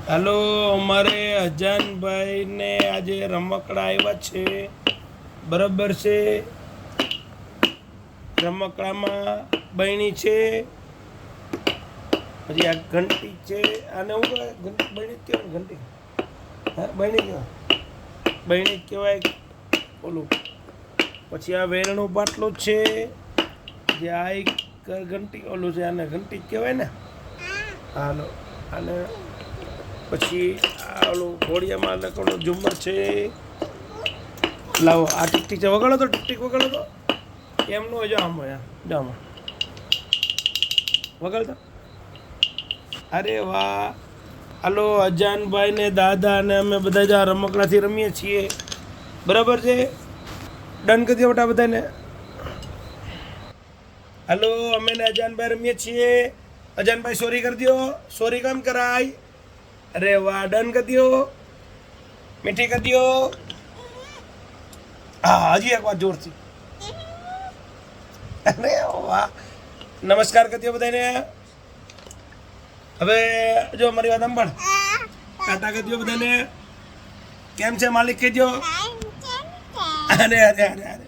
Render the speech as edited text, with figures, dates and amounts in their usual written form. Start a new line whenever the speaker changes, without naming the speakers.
હાલો, અમારે અજાનભાઈ ને આજે રમકડા આવ્યા છે, બરાબર છે. રમકડામાં બહેણી છે, પછી આ ઘંટી છે. આને હું કહેવાય? બહેણી જ કહેવાય. ઘંટી હા, બહેણી કહેવાય. બહેણી જ કહેવાય ઓલું. પછી આ વેરણું પાટલું છે, જે આ એક ઘંટી ઓલું છે, આને ઘંટી જ કહેવાય ને. હાલો, આને પછી આ ઓલું ઘોડિયામાં લખેલું ઝુમ્મર છે. લાવો, આ ટીક છે, વગાડો તો, ટીક વગાડો તો. એમ ન હોય, આમ હોય, આમ વગાડતો. અરે વાહ. હાલો, અજાનભાઈ ને દાદા ને અમે બધા જ આ રમકડાથી રમીએ છીએ, બરાબર છે. ડન કરી દો બેટા બધાને. હાલો, અમે ને અજાનભાઈ રમીએ છીએ. અજાનભાઈ સોરી કરી દો. સોરી કેમ કરાય? અરે વાહ, ડન કરી દો. મીઠી કરી દો. હા, હજી એક વાર જોરથી. અરે વાહ. નમસ્કાર કરી દો બધાને. હવે જો મારી વાત સાંભળ. ટાટા કરી દો બધાને. કેમ છે માલિક કહેજો. અરે અરે અરે